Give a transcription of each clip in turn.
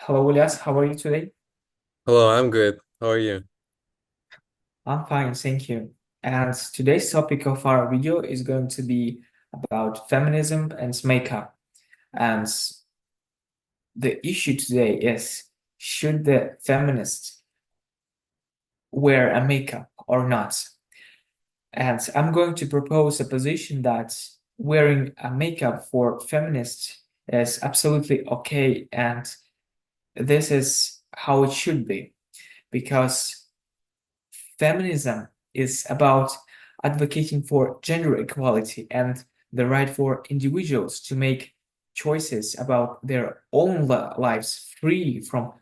Hello, Elias. How are you today? Hello, I'm good. How are you? I'm fine, thank you. And today's topic of our video is going to be about feminism and makeup. And the issue today is, should the feminists wear a makeup or not? And I'm going to propose a position that wearing a makeup for feminists is absolutely okay, and this is how it should be, because feminism is about advocating for gender equality and the right for individuals to make choices about their own lives free from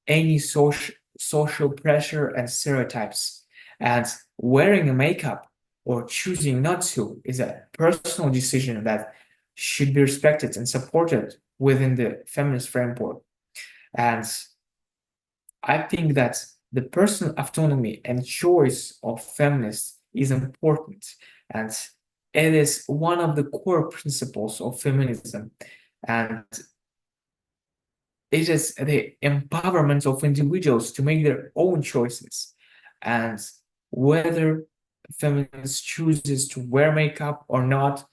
any social pressure and stereotypes. And wearing a makeup or choosing not to is a personal decision that should be respected and supported within the feminist framework. And I think that the personal autonomy and choice of feminists is important, and it is one of the core principles of feminism, and it is the empowerment of individuals to make their own choices. And whether feminist chooses to wear makeup or not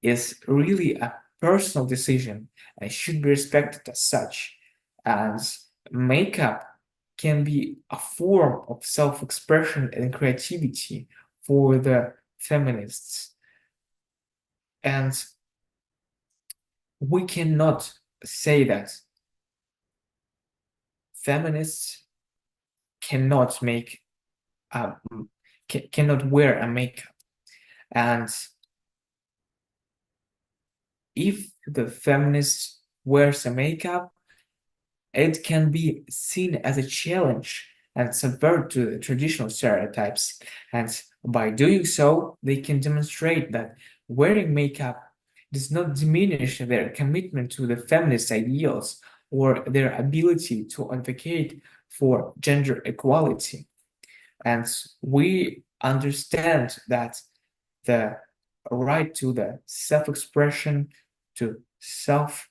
is really a personal decision and should be respected as such. As makeup can be a form of self-expression and creativity for the feminists. And we cannot say that feminists cannot make a, cannot wear a makeup. And if the feminist wears a makeup, it can be seen as a challenge and subvert to the traditional stereotypes. And by doing so, they can demonstrate that wearing makeup does not diminish their commitment to the feminist ideals or their ability to advocate for gender equality. And we understand that the right to the self-expression, to self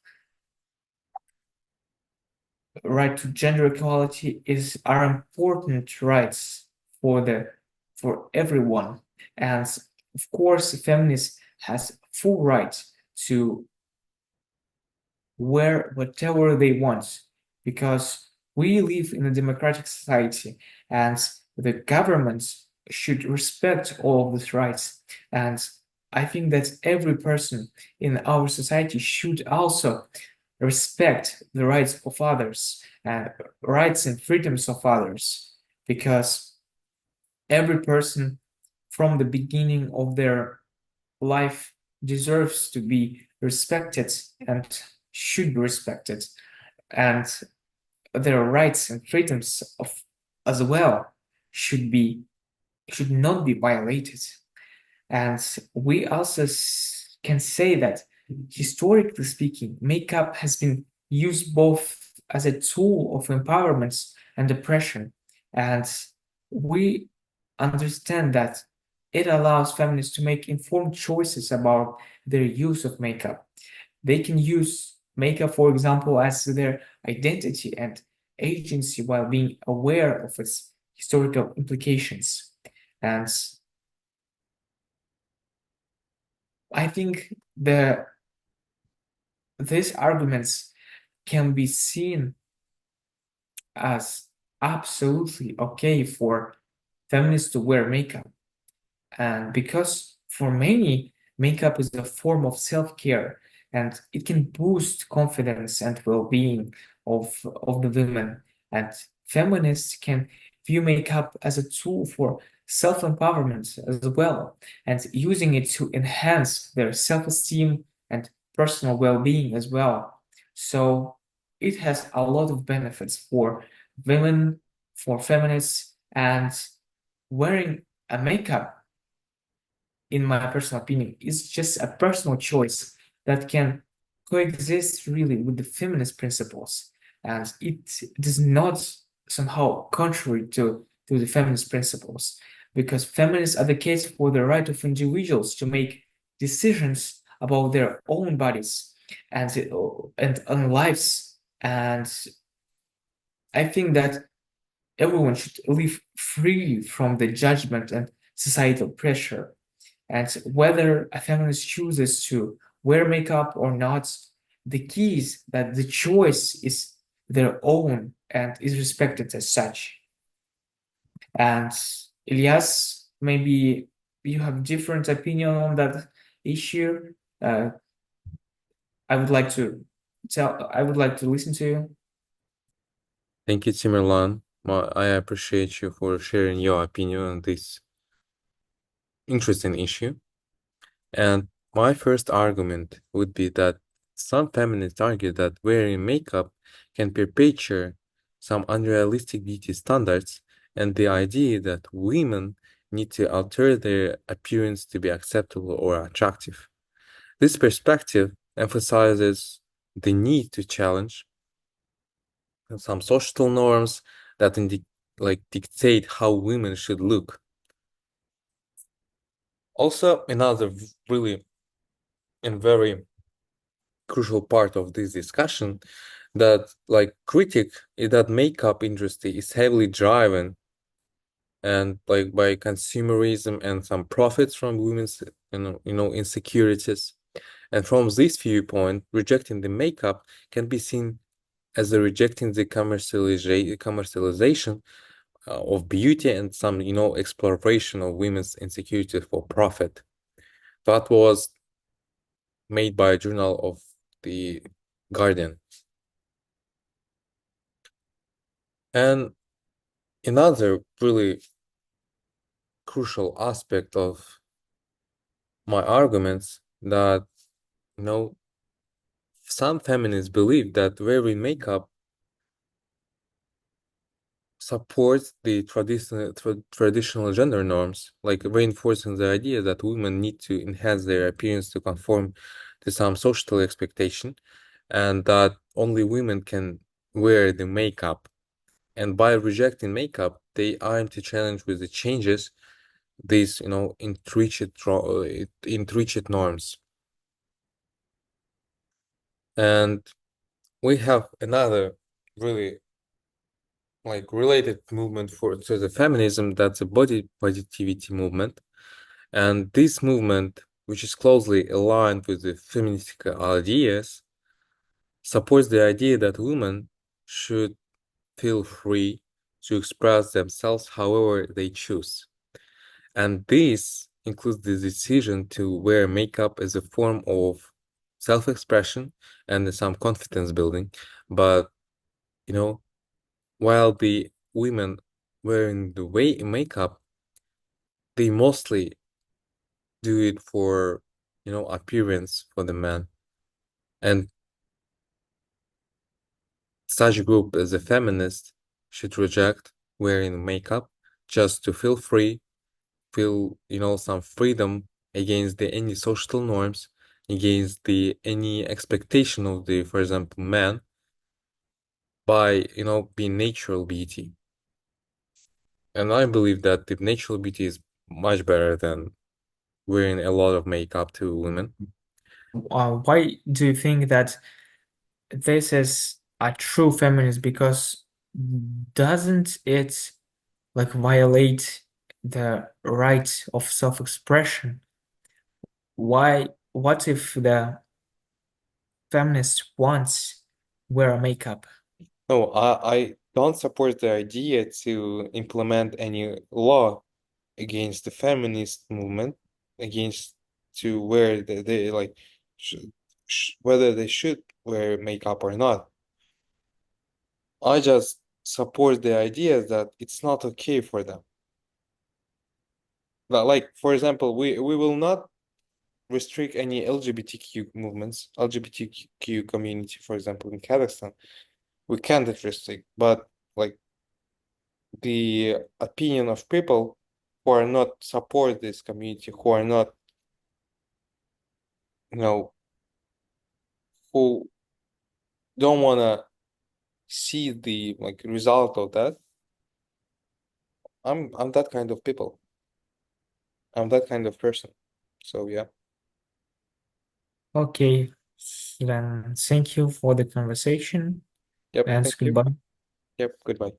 right to gender equality is are important rights for everyone. And of course, feminists has full right to wear whatever they want, because we live in a democratic society and the government should respect all of these rights. And I think that every person in our society should also respect the rights of others and rights and freedoms of others, because every person from the beginning of their life deserves to be respected and should be respected, and their rights and freedoms of as well should not be violated. And we also can say that, historically speaking, makeup has been used both as a tool of empowerment and oppression. And we understand that it allows feminists to make informed choices about their use of makeup. They can use makeup, for example, as their identity and agency while being aware of its historical implications. And I think these arguments can be seen as absolutely okay for feminists to wear makeup. And because for many, makeup is a form of self-care, and it can boost confidence and well-being of the women. And feminists can view makeup as a tool for self-empowerment as well, and using it to enhance their self-esteem and personal well-being as well. So it has a lot of benefits for women, for feminists, and wearing a makeup, in my personal opinion, is just a personal choice that can coexist really with the feminist principles. And it is not somehow contrary to the feminist principles, because feminists advocate for the right of individuals to make decisions about their own bodies and on lives. And I think that everyone should live free from the judgment and societal pressure. And whether a feminist chooses to wear makeup or not, the key is that the choice is their own and is respected as such. And Elias, maybe you have different opinion on that issue. Uh, I would like to I would like to listen to you. Thank you, Timerlan. I appreciate you for sharing your opinion on this interesting issue. And my first argument would be that some feminists argue that wearing makeup can perpetuate some unrealistic beauty standards and the idea that women need to alter their appearance to be acceptable or attractive. This perspective emphasizes the need to challenge some social norms that dictate how women should look. Also, another really and very crucial part of this discussion that critic is that makeup industry is heavily driven and by consumerism and some profits from women's insecurities. And from this viewpoint, rejecting the makeup can be seen as a rejecting the commercialization of beauty and some exploration of women's insecurity for profit. That was made by a journal of the Guardian. And another really crucial aspect of my arguments that some feminists believe that wearing makeup supports the traditional gender norms, like reinforcing the idea that women need to enhance their appearance to conform to some social expectation, and that only women can wear the makeup. And by rejecting makeup, they aim to challenge with the changes these, entrenched norms. And we have another really related movement to the feminism, that's the body positivity movement. And this movement, which is closely aligned with the feminist ideas, supports the idea that women should feel free to express themselves however they choose. And this includes the decision to wear makeup as a form of self-expression and some confidence building. But, you know, while the women wearing the makeup, they mostly do it for, appearance for the man. And such group as a feminist should reject wearing makeup just to feel free, feel, some freedom against the any social norms, against the any expectation of the, for example, man by, being natural beauty. And I believe that the natural beauty is much better than wearing a lot of makeup to women. Why do you think that this is a true feminist? Because doesn't it like violate the right of self-expression? Why, what if the feminist wants wear makeup? No, I don't support the idea to implement any law against the feminist movement, against to wear they sh whether they should wear makeup or not. I just support the idea that it's not okay for them. Like, for example, we will not restrict any LGBTQ movements, LGBTQ community, for example, in Kazakhstan. We can't restrict, but like the opinion of people who are not support this community, who are not, you know, who don't want to see the result of that. I'm that kind of people. I'm that kind of person. So yeah. Okay, then thank you for the conversation Yep, and thank you. goodbye. Yep, goodbye.